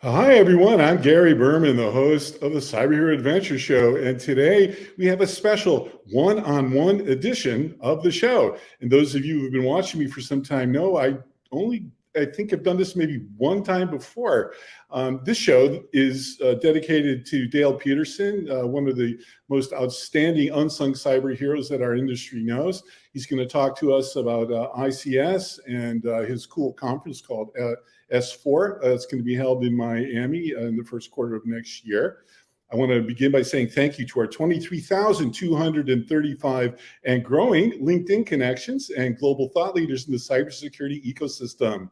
Hi, everyone. I'm Gary Berman, the host of the Cyber Hero Adventure Show. And today we have a special one-on-one edition of the show. And those of you who've been watching me for some time know I think I've done this maybe one time before. This show is dedicated to Dale Peterson, one of the most outstanding unsung cyber heroes that our industry knows. He's going to talk to us about ICS and his cool conference called S4. It's going to be held in Miami in the first quarter of next year. I want to begin by saying thank you to our 23,235 and growing LinkedIn connections and global thought leaders in the cybersecurity ecosystem.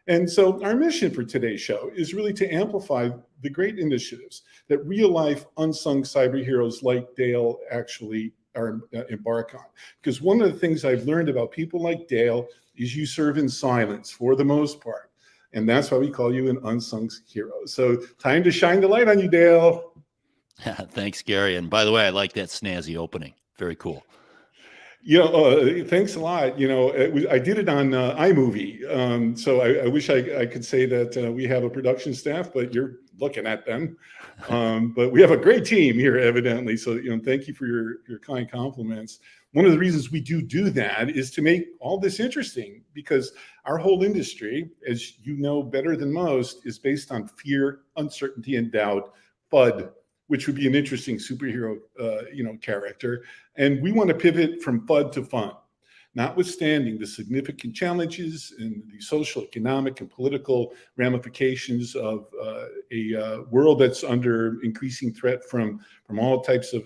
And so our mission for today's show is really to amplify the great initiatives that real life unsung cyber heroes like Dale actually are embark on. Because one of the things I've learned about people like Dale is you serve in silence for the most part. And that's why we call you an unsung hero. So time to shine the light on you, Dale. Thanks, Gary. And by the way, I like that snazzy opening. Very cool. Thanks a lot. I did it on iMovie. So I wish I could say that we have a production staff, but you're looking at them. But we have a great team here, evidently. So, thank you for your kind compliments. One of the reasons we do that is to make all this interesting, because our whole industry, as you know better than most, is based on fear, uncertainty, and doubt. FUD, which would be an interesting superhero, character. And we want to pivot from FUD to fun, notwithstanding the significant challenges and the social, economic, and political ramifications of a world that's under increasing threat from all types of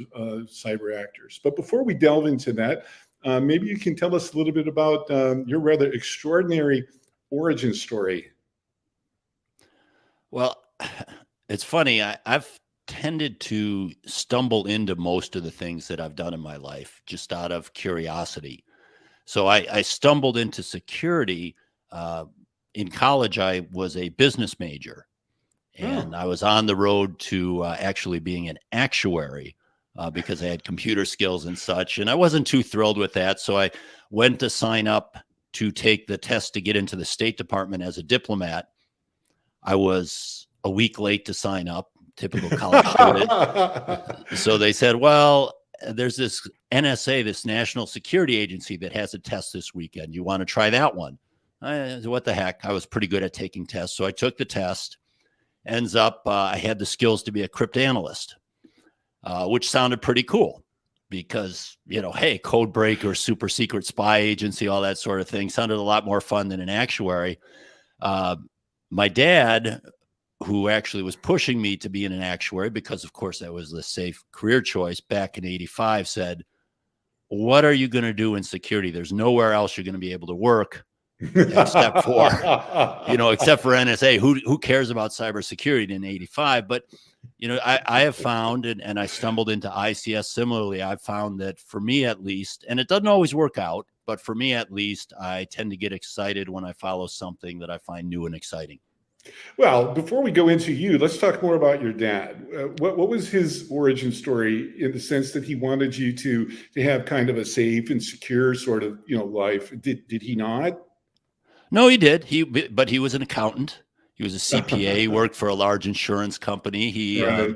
cyber actors. But before we delve into that, maybe you can tell us a little bit about your rather extraordinary origin story. Well, it's funny. I've tended to stumble into most of the things that I've done in my life just out of curiosity. So I stumbled into security. In college, I was a business major, and I was on the road to actually being an actuary because I had computer skills and such. And I wasn't too thrilled with that. So I went to sign up to take the test to get into the State Department as a diplomat. I was a week late to sign up, typical college student. So they said, well, there's this NSA, this National Security Agency, that has a test this weekend. You want to try that one? I said, what the heck? I was pretty good at taking tests. So I took the test. Ends up, I had the skills to be a cryptanalyst, which sounded pretty cool because, hey, code breaker, super secret spy agency, all that sort of thing sounded a lot more fun than an actuary. My dad, who actually was pushing me to be an actuary because, of course, that was the safe career choice back in '85, said, what are you going to do in security? There's nowhere else you're going to be able to work except for NSA. Who cares about cybersecurity in '85? But, I have found, and I stumbled into ICS similarly, I've found that for me at least, and it doesn't always work out, but for me at least, I tend to get excited when I follow something that I find new and exciting. Well, before we go into you, let's talk more about your dad. What was his origin story, in the sense that he wanted you to have kind of a safe and secure sort of life? Did he not? No, he did. But he was an accountant. He was a CPA. He worked for a large insurance company. He, Right.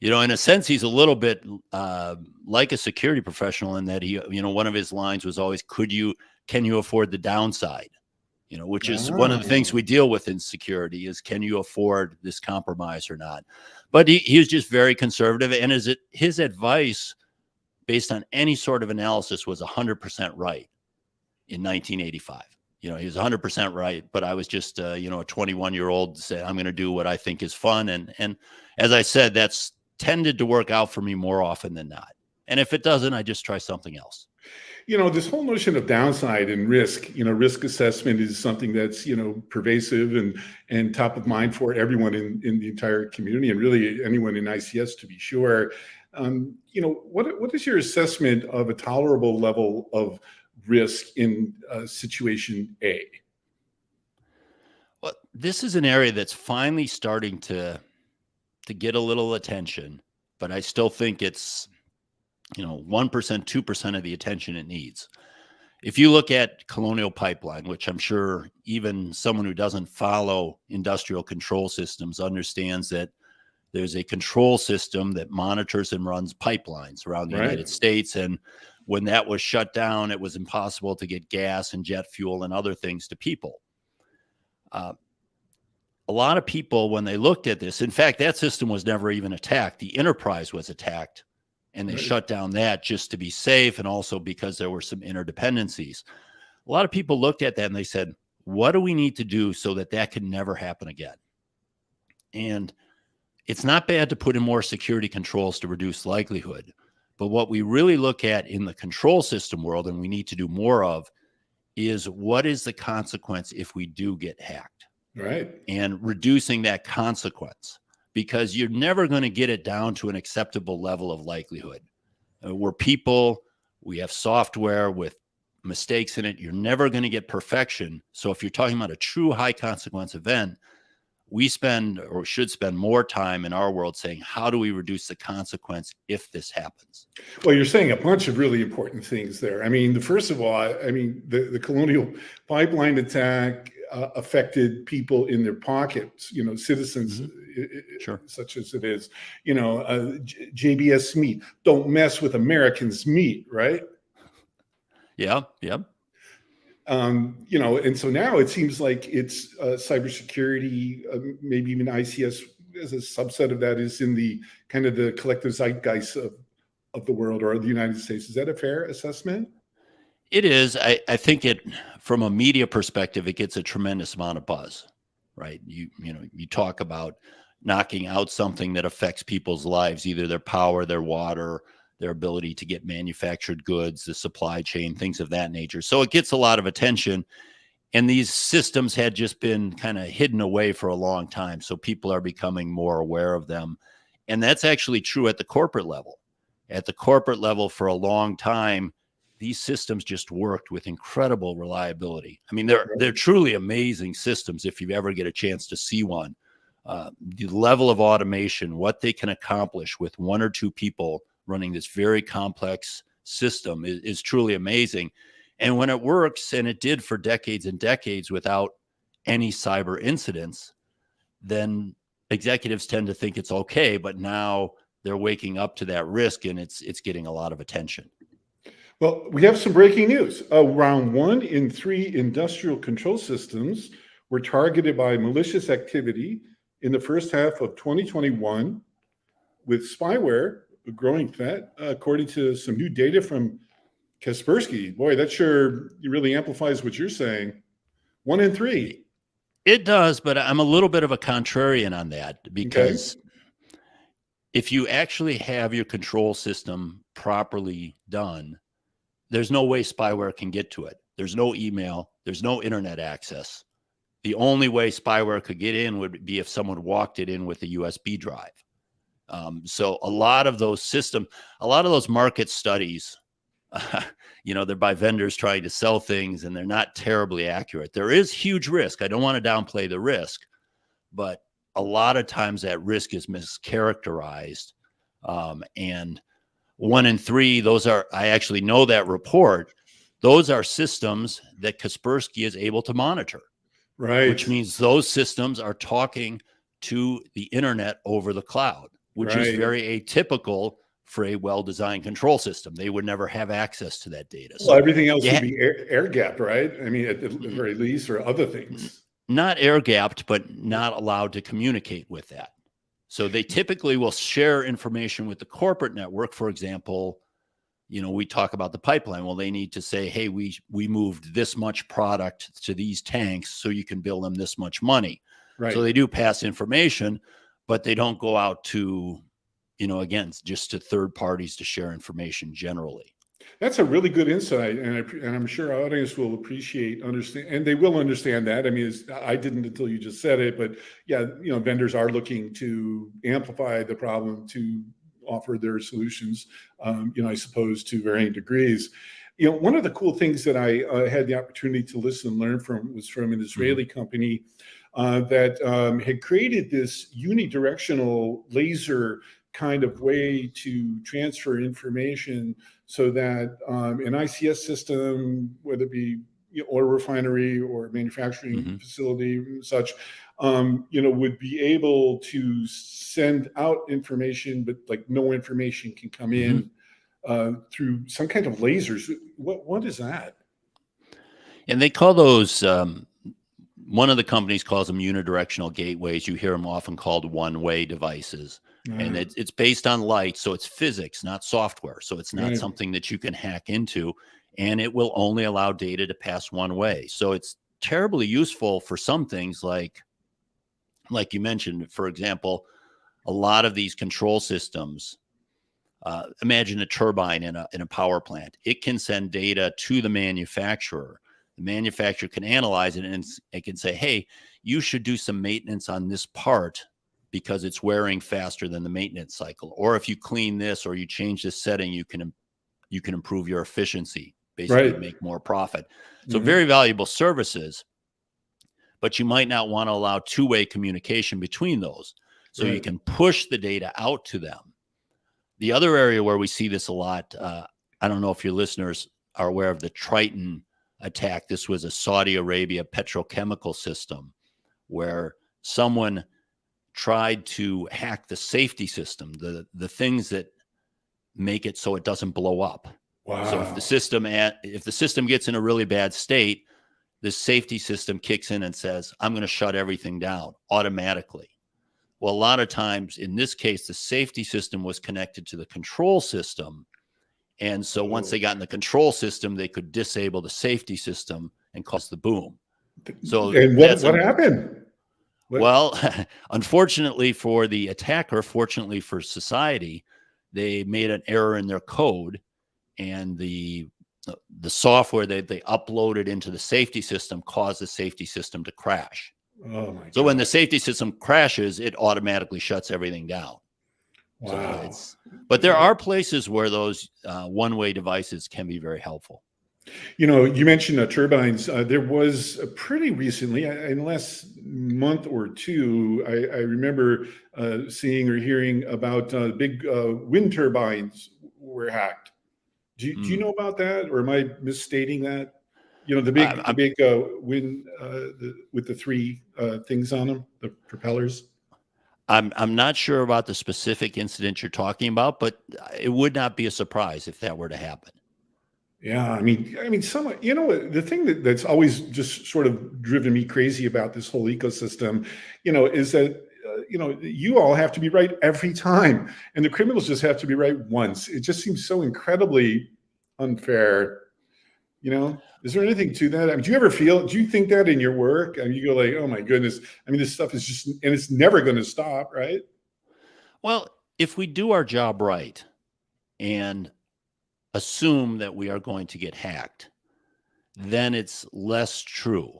in a sense, he's a little bit like a security professional in that he, one of his lines was always, can you afford the downside? Which is one of the things we deal with in security is, can you afford this compromise or not? But he was just very conservative. And his advice based on any sort of analysis was 100% right in 1985. He was 100% right, but I was just, a 21-year-old say, I'm going to do what I think is fun. And as I said, that's tended to work out for me more often than not. And if it doesn't, I just try something else. This whole notion of downside and risk, risk assessment is something that's, pervasive and top of mind for everyone in the entire community, and really anyone in ICS, to be sure. What is your assessment of a tolerable level of risk in situation A? Well, this is an area that's finally starting to get a little attention, but I still think it's 1%, 2% of the attention it needs. If you look at Colonial Pipeline, which I'm sure even someone who doesn't follow industrial control systems understands that there's a control system that monitors and runs pipelines around the Right. United States. And when that was shut down, it was impossible to get gas and jet fuel and other things to people. A lot of people, when they looked at this, in fact, that system was never even attacked. The Enterprise was attacked, and they shut down that just to be safe, and also because there were some interdependencies. A lot of people looked at that and they said, what do we need to do so that that can never happen again? And it's not bad to put in more security controls to reduce likelihood. But what we really look at in the control system world, and we need to do more of, is what is the consequence if we do get hacked? Right. And reducing that consequence, because you're never going to get it down to an acceptable level of likelihood. We're people, we have software with mistakes in it. You're never going to get perfection. So if you're talking about a true high consequence event, we spend or should spend more time in our world saying, how do we reduce the consequence if this happens? Well, you're saying a bunch of really important things there. I mean, first of all, I mean, the Colonial Pipeline attack affected people in their pockets, you know, citizens, Sure. such as it is, you know, JBS meat, don't mess with Americans' meat, right? Yeah. Yeah. You know, and so now it seems like it's cybersecurity, maybe even ICS as a subset of that is in the kind of the collective zeitgeist of the world or the United States. Is that a fair assessment? It is. I think it, from a media perspective, it gets a tremendous amount of buzz, right? You know, you talk about knocking out something that affects people's lives, either their power, their water, their ability to get manufactured goods, the supply chain, things of that nature. So it gets a lot of attention. And these systems had just been kind of hidden away for a long time. So people are becoming more aware of them. And that's actually true at the corporate level. At the corporate level, for a long time, these systems just worked with incredible reliability. I mean, they're truly amazing systems if you ever get a chance to see one. The level of automation, what they can accomplish with one or two people running this very complex system is truly amazing. And when it works, and it did for decades and decades without any cyber incidents, then executives tend to think it's okay, but now they're waking up to that risk, and it's getting a lot of attention. Well, we have some breaking news. Around 1 in 3 industrial control systems were targeted by malicious activity in the first half of 2021, with spyware growing that, according to some new data from Kaspersky. Boy, that sure really amplifies what you're saying. 1 in 3. It does, but I'm a little bit of a contrarian on that, because if you actually have your control system properly done, there's no way spyware can get to it. There's no email. There's no internet access. The only way spyware could get in would be if someone walked it in with a USB drive. So a lot of those market studies, you know, they're by vendors trying to sell things, and they're not terribly accurate. There is huge risk. I don't want to downplay the risk, but a lot of times that risk is mischaracterized. And 1 in 3, I actually know that report. Those are systems that Kaspersky is able to monitor, right? Which means those systems are talking to the internet over the cloud, which is very atypical for a well-designed control system. They would never have access to that data. So everything else would be air-gapped, right? I mean, at the very least, or other things. Not air-gapped, but not allowed to communicate with that. So they typically will share information with the corporate network. For example, you know, we talk about the pipeline. Well, they need to say, hey, we moved this much product to these tanks, so you can bill them this much money. Right. So they do pass information, but they don't go out to, you know, again, just to third parties to share information generally. That's a really good insight, and I'm sure our audience will understand, and they will understand that. I mean, I didn't until you just said it, but yeah, you know, vendors are looking to amplify the problem to offer their solutions, you know, I suppose to varying degrees. You know, one of the cool things that I had the opportunity to listen and learn from was from an Israeli company that had created this unidirectional laser kind of way to transfer information so that an ICS system, whether it be oil refinery or manufacturing facility and such, would be able to send out information, but like no information can come in through some kind of lasers. What is that? And they call those, one of the companies calls them unidirectional gateways. You hear them often called one-way devices. And it's based on light, so it's physics, not software. So it's not something that you can hack into, and it will only allow data to pass one way. So it's terribly useful for some things like you mentioned, for example, a lot of these control systems. Imagine a turbine in a power plant. It can send data to the manufacturer. The manufacturer can analyze it and it can say, hey, you should do some maintenance on this part because it's wearing faster than the maintenance cycle. Or if you clean this or you change this setting, you can improve your efficiency, basically make more profit. So very valuable services, but you might not want to allow two-way communication between those. So you can push the data out to them. The other area where we see this a lot, I don't know if your listeners are aware of the Triton attack. This was a Saudi Arabia petrochemical system where someone tried to hack the safety system, the things that make it so it doesn't blow up. Wow. So if the system gets in a really bad state, the safety system kicks in and says, I'm going to shut everything down automatically. Well, a lot of times in this case, the safety system was connected to the control system. And so once they got in the control system, they could disable the safety system and cause the boom. So and what happened? Well, unfortunately for the attacker, fortunately for society, they made an error in their code, and the software that they uploaded into the safety system caused the safety system to crash. Oh my God. So when the safety system crashes, it automatically shuts everything down. Wow. So but there are places where those one-way devices can be very helpful. You mentioned turbines. There was pretty recently, in the last month or two, I remember seeing or hearing about big wind turbines were hacked. Do you know about that, or am I misstating that? The big wind with the three things on them, the propellers. I'm not sure about the specific incident you're talking about, but it would not be a surprise if that were to happen. Yeah, I mean, the thing that's always just sort of driven me crazy about this whole ecosystem, is that you all have to be right every time, and the criminals just have to be right once. It just seems so incredibly unfair. Is there anything to that? I mean, do you think that in your work? I mean, you go like, oh my goodness. I mean, this stuff is just, and it's never going to stop, right? Well, if we do our job right and assume that we are going to get hacked, then it's less true.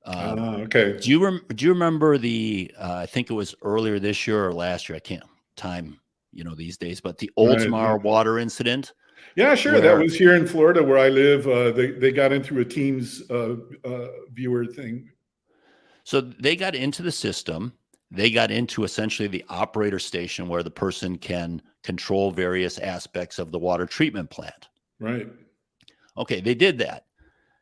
Okay. Do you remember I think it was earlier this year or last year, I can't time, these days, but the Oldsmar water incident? Yeah, sure. That was here in Florida where I live. They got in through a Teams viewer thing. So they got into the system. They got into essentially the operator station where the person can control various aspects of the water treatment plant. Right. Okay, they did that.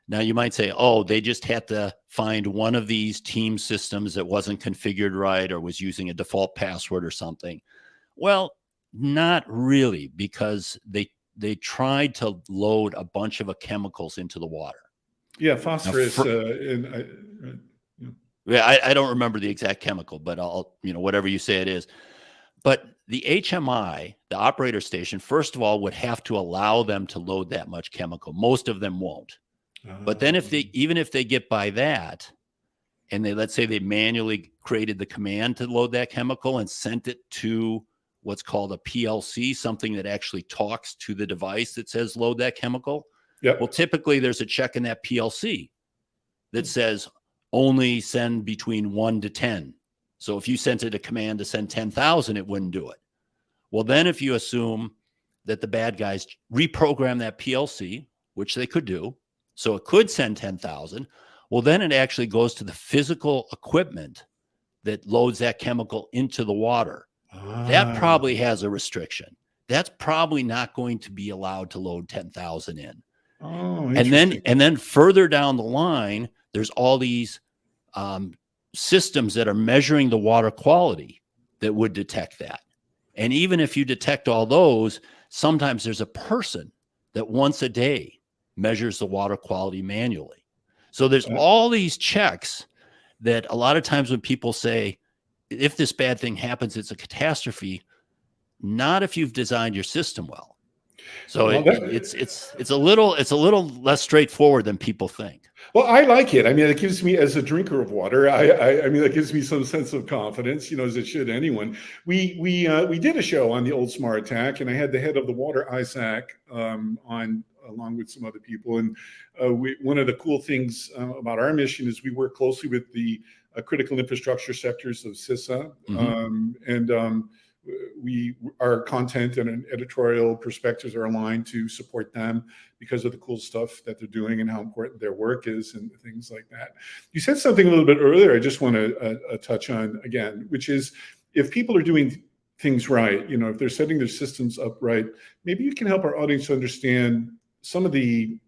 Now you might say, oh, they just had to find one of these team systems that wasn't configured right or was using a default password or something. Well, not really, because they tried to load a bunch of chemicals into the water. Yeah, phosphorus. I don't remember the exact chemical, but I'll, whatever you say it is. But the HMI, the operator station, first of all, would have to allow them to load that much chemical. Most of them won't. But then even if they get by that, and let's say they manually created the command to load that chemical and sent it to what's called a PLC, something that actually talks to the device that says load that chemical. Yep. Well, typically there's a check in that PLC that says only send between 1 to 10. So if you sent it a command to send 10,000, it wouldn't do it. Well, then if you assume that the bad guys reprogram that PLC, which they could do, so it could send 10,000, well, then it actually goes to the physical equipment that loads that chemical into the water. That Ah, probably has a restriction. That's probably not going to be allowed to load 10,000 in. oh, And then, interesting. further down the line, there's all these um, systems that are measuring the water quality that would detect that. And even if you detect all those, sometimes there's a person that once a day measures the water quality manually. So there's Uh, all these checks that a lot of times when people say, if this bad thing happens, it's a catastrophe, not if you've designed your system well. So well, it's a little less straightforward than people think. well, I like it. I mean, it gives me, as a drinker of water, I mean, it gives me some sense of confidence, as it should anyone. We did a show on the Oldsmar attack, and I had the head of the water, Isaac, on along with some other people. And one of the cool things about our mission is we work closely with the critical infrastructure sectors of CISA, Mm-hmm. and our content and editorial perspectives are aligned to support them because of the cool stuff that they're doing and how important their work is and things like that. You said something a little bit earlier I just want to touch on again, which is if people are doing things right, if they're setting their systems up right, maybe you can help our audience understand some of the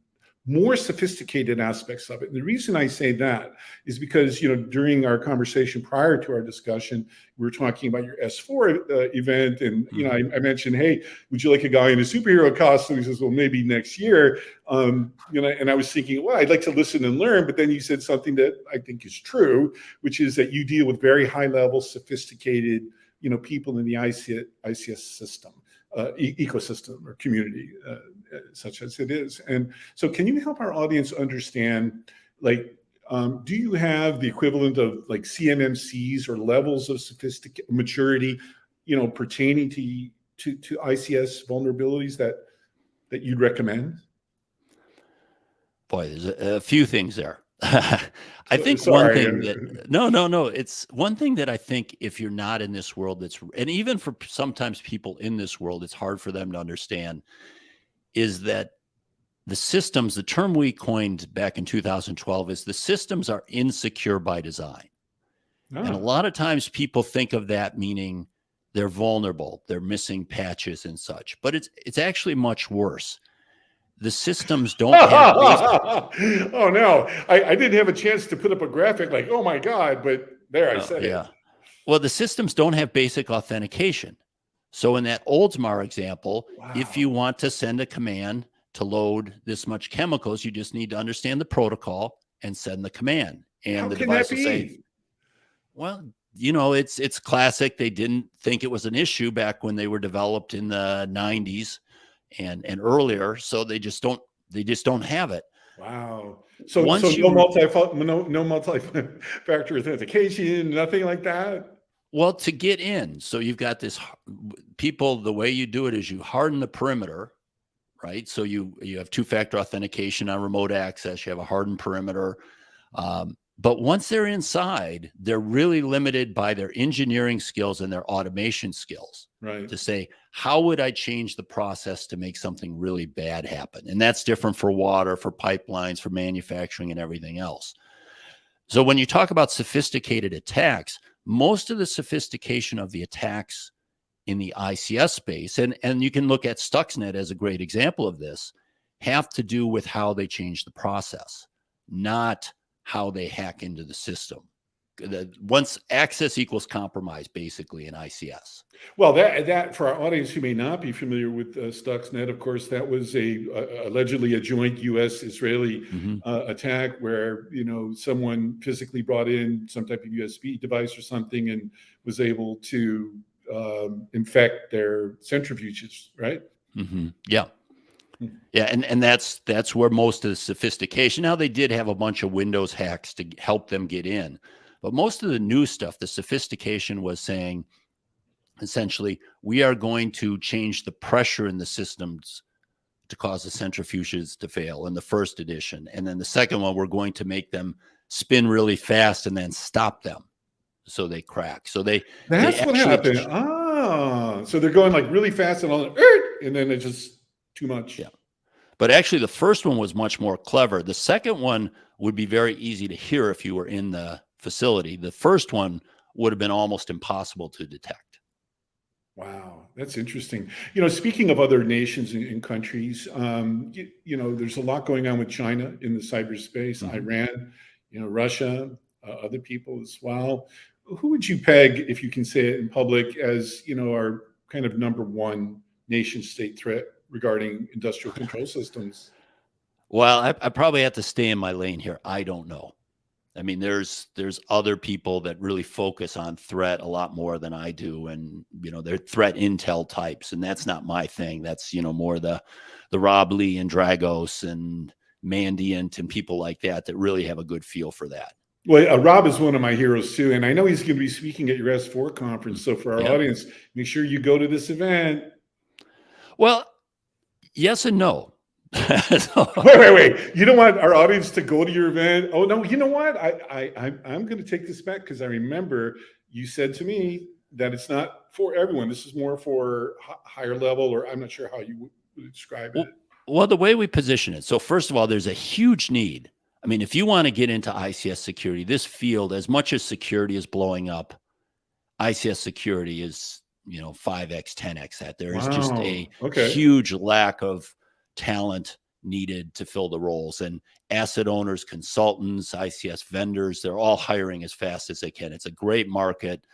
more sophisticated aspects of it. And the reason I say that is because, during our conversation prior to our discussion, we were talking about your S4 event. And, I mentioned, hey, would you like a guy in a superhero costume? He says, well, maybe next year. And I was thinking, well, I'd like to listen and learn. But then you said something that I think is true, which is that you deal with very high level, sophisticated, people in the ICS system. Ecosystem or community, such as it is. And so can you help our audience understand, do you have the equivalent of like CMMCs or levels of maturity, pertaining to ICS vulnerabilities that you'd recommend? Boy, there's a few things there. I think one Sorry. thing that no, it's one thing that I think if you're not in this world, and even for sometimes people in this world, it's hard for them to understand, is that the term we coined back in 2012 is the systems are insecure by design. And a lot of times people think of that meaning they're vulnerable, they're missing patches and such, but it's actually much worse. The systems don't have basic. Oh no, I didn't have a chance to put up a graphic like, oh my God, but there I said it. Well, the systems don't have basic authentication. So in that Oldsmar example, if you want to send a command to load this much chemicals, you just need to understand the protocol and send the command. And How the can device that will say, well, it's classic. They didn't think it was an issue back when they were developed in the 90s and earlier. So they just don't have it. Wow. So Once no you multi-factor authentication, nothing like that? Well, to get in, so you've got this people, the way you do it is you harden the perimeter, right? So you have two-factor authentication on remote access, you have a hardened perimeter. But once they're inside, they're really limited by their engineering skills and their automation skills. Right. To say, how would I change the process to make something really bad happen? And that's different for water, for pipelines, for manufacturing, and everything else. So when you talk about sophisticated attacks, most of the sophistication of the attacks in the ICS space, and you can look at Stuxnet as a great example of this, have to do with how they change the process, not how they hack into the system. Once access equals compromise, basically, in ICS. Well, that for our audience who may not be familiar with Stuxnet, of course, that was allegedly a joint U.S.-Israeli attack where someone physically brought in some type of USB device or something and was able to infect their centrifuges, right? Yeah. Yeah, and that's where most of the sophistication. Now they did have a bunch of Windows hacks to help them get in, but most of the new stuff, the sophistication was saying, essentially, we are going to change the pressure in the systems to cause the centrifuges to fail in the first edition, and then the second one, we're going to make them spin really fast and then stop them so they crack. So that's what happened. So they're going like really fast and then it's just too much. Yeah. But actually, the first one was much more clever. The second one would be very easy to hear if you were in the facility. The first one would have been almost impossible to detect. Wow, that's interesting. You know, speaking of other nations and countries, you know, there's a lot going on with China in the cyberspace, Mhm. Iran, you know, Russia, other people as well. Who would you peg, if you can say it in public, as, you know, our kind of number one nation state threat regarding industrial control systems? Well, I probably have to stay in my lane here. I don't know. I mean, there's other people that really focus on threat a lot more than I do, and they're threat intel types, and that's not my thing. That's more the Rob Lee and Dragos and Mandiant and people like that that really have a good feel for that. Well, Rob is one of my heroes too, and I know he's going to be speaking at your S4 conference. So for our Yeah. audience, make sure you go to this event. Well, yes and no. So, Wait. You don't want our audience to go to your event? Oh no, you know what? I'm going to take this back because I remember you said to me that it's not for everyone. This is more for higher level, or I'm not sure how you would describe it. well, the way we position it. So first of all, there's a huge need. I mean, if you want to get into ICS security, this field, as much as security is blowing up, ICS security is 5x, 10x that. There is just a Wow. Okay. huge lack of talent needed to fill the roles, and asset owners, consultants, ICS vendors, they're all hiring as fast as they can. It's a great market.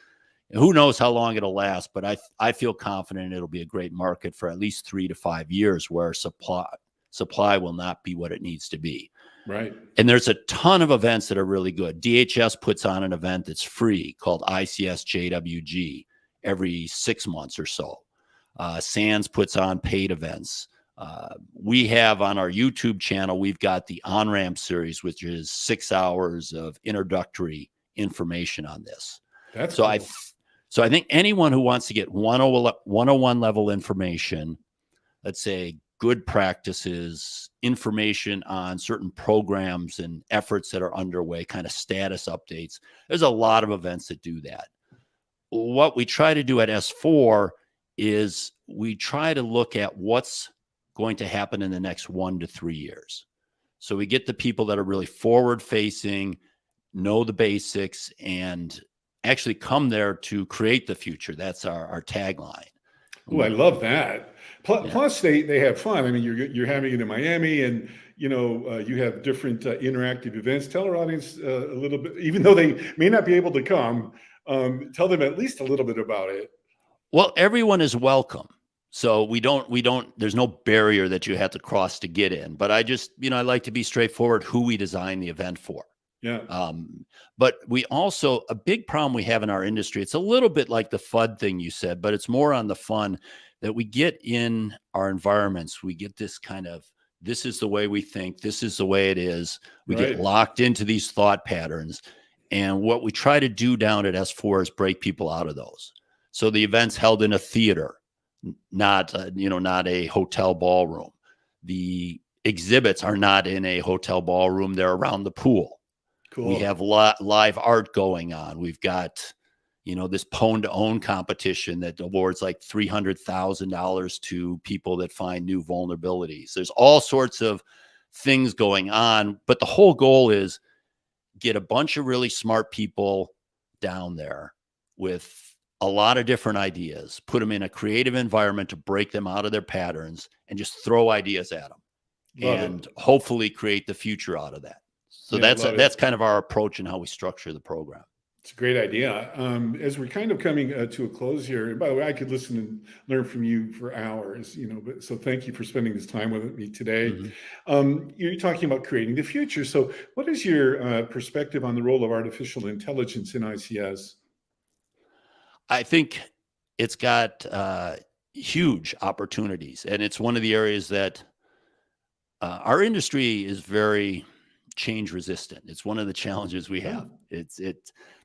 Who knows how long it'll last, but I feel confident it'll be a great market for at least 3 to 5 years, where supply will not be what it needs to be. Right. And there's a ton of events that are really good. DHS puts on an event that's free called ICS JWG every 6 months or so. SANS puts on paid events. We have on our YouTube channel, we've got the On-Ramp series, which is 6 hours of introductory information on this. That's So cool. I think anyone who wants to get 101 level information, let's say good practices, information on certain programs and efforts that are underway, kind of status updates. There's a lot of events that do that. What we try to do at S4 is we try to look at what's going to happen in the next 1 to 3 years. So we get the people that are really forward facing, know the basics, and actually come there to create the future. That's our tagline. Oh, I love that. Yeah. Plus, they have fun. I mean, you're having it in Miami, and you have different interactive events. Tell our audience a little bit, even though they may not be able to come. Tell them at least a little bit about it. Well, everyone is welcome. So we don't, there's no barrier that you have to cross to get in. But I just, I like to be straightforward who we design the event for. Yeah. But we also, a big problem we have in our industry, it's a little bit like the FUD thing you said, but it's more on the fun that we get in our environments. We get this kind of, this is the way we think, this is the way it is. We Right. get locked into these thought patterns. And what we try to do down at S4 is break people out of those. So the event's held in a theater, not a hotel ballroom. The exhibits are not in a hotel ballroom. They're around the pool. Cool. We have live art going on. We've got, this pwn to own competition that awards like $300,000 to people that find new vulnerabilities. There's all sorts of things going on, but the whole goal is get a bunch of really smart people down there with a lot of different ideas, put them in a creative environment to break them out of their patterns and just throw ideas at them. And hopefully create the future out of that. So Yeah, that's kind of our approach and how we structure the program. It's a great idea. As we're kind of coming to a close here, and by the way, I could listen and learn from you for hours, but so thank you for spending this time with me today. Mm-hmm. You're talking about creating the future. So what is your perspective on the role of artificial intelligence in ICS? I think it's got huge opportunities, and it's one of the areas that our industry is very change resistant. It's one of the challenges we have. It's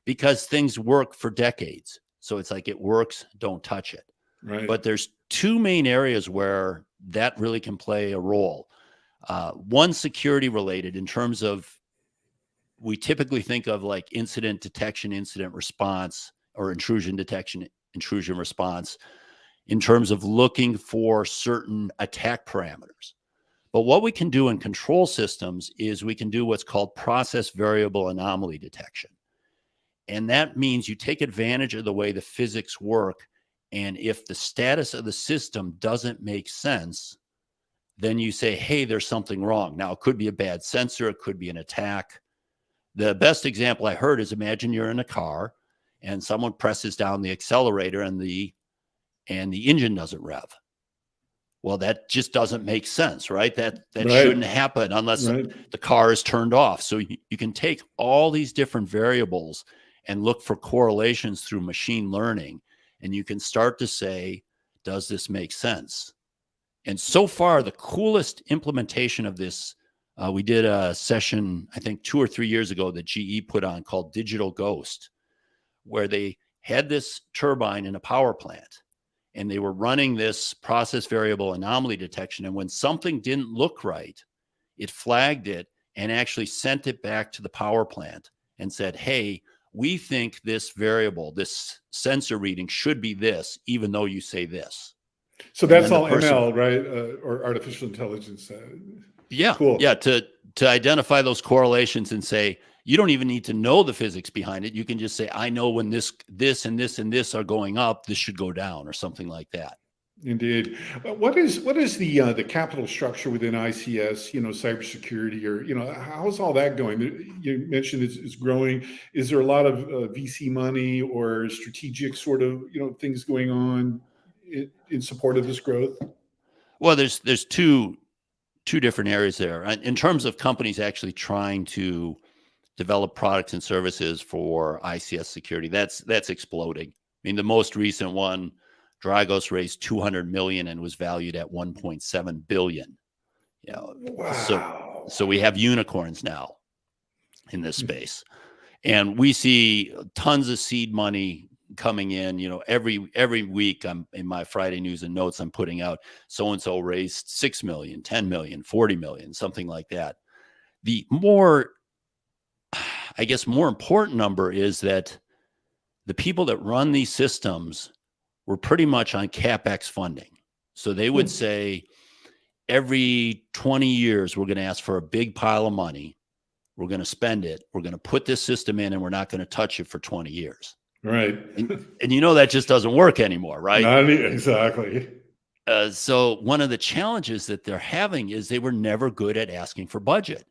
because things work for decades. So it's like, it works, don't touch it. Right. But there's two main areas where that really can play a role. One, security related, in terms of, we typically think of like incident detection, incident response, or intrusion detection, intrusion response, in terms of looking for certain attack parameters. But what we can do in control systems is we can do what's called process variable anomaly detection. And that means you take advantage of the way the physics work And if the status of the system doesn't make sense, then you say, hey, there's something wrong. Now, it could be a bad sensor. It could be an attack. The best example I heard is, imagine you're in a car and someone presses down the accelerator and the engine doesn't rev. Well, that just doesn't make sense, right? That Right. shouldn't happen unless Right. the car is turned off. So you can take all these different variables and look for correlations through machine learning, and you can start to say, does this make sense? And so far, the coolest implementation of this, we did a session, I think 2 or 3 years ago, that GE put on called Digital Ghost, where they had this turbine in a power plant, and they were running this process variable anomaly detection. And when something didn't look right, it flagged it and actually sent it back to the power plant and said, hey, we think this variable, this sensor reading should be this, even though you say this. So that's all ML, right? Or artificial intelligence. Yeah. Cool. Yeah. To identify those correlations and say, you don't even need to know the physics behind it. You can just say, I know when this and this are going up, this should go down, or something like that. Indeed. What is the capital structure within ICS, cybersecurity, or, how's all that going? You mentioned it's growing. Is there a lot of VC money or strategic sort of, things going on in support of this growth? Well, there's two different areas there. In terms of companies actually trying to develop products and services for ICS security, that's exploding. I mean, the most recent one, Dragos, raised $200 million and was valued at $1.7 billion. Wow. So we have unicorns now in this space, and we see tons of seed money coming in. Every week I'm in my Friday news and notes, I'm putting out so-and-so raised 6 million, 10 million, 40 million, something like that. The more important number is that the people that run these systems were pretty much on CapEx funding. So they would say, every 20 years, we're going to ask for a big pile of money. We're going to spend it. We're going to put this system in, and we're not going to touch it for 20 years. Right. And that just doesn't work anymore, right? Exactly. So one of the challenges that they're having is they were never good at asking for budget.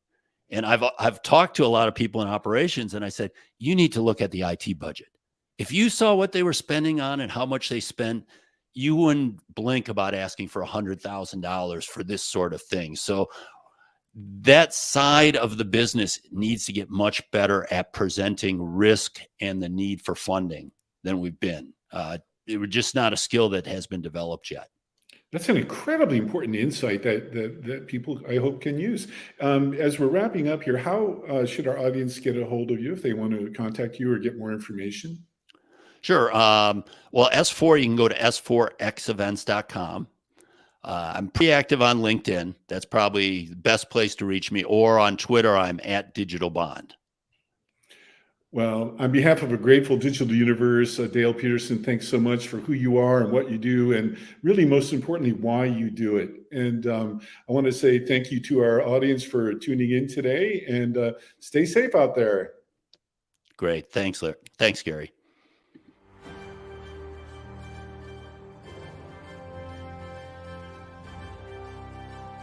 And I've talked to a lot of people in operations, and I said, you need to look at the IT budget. If you saw what they were spending on and how much they spent, you wouldn't blink about asking for $100,000 for this sort of thing. So that side of the business needs to get much better at presenting risk and the need for funding than we've been. It was just not a skill that has been developed yet. That's an incredibly important insight that people, I hope, can use. As we're wrapping up here, how should our audience get a hold of you if they want to contact you or get more information? Sure. Well, S4, you can go to s4xevents.com. I'm pretty active on LinkedIn. That's probably the best place to reach me. Or on Twitter, I'm at Digital Bond. Well, on behalf of a grateful digital universe, Dale Peterson, thanks so much for who you are and what you do, and really, most importantly, why you do it. And I want to say thank you to our audience for tuning in today, and stay safe out there. Great. Thanks, Larry. Thanks, Gary.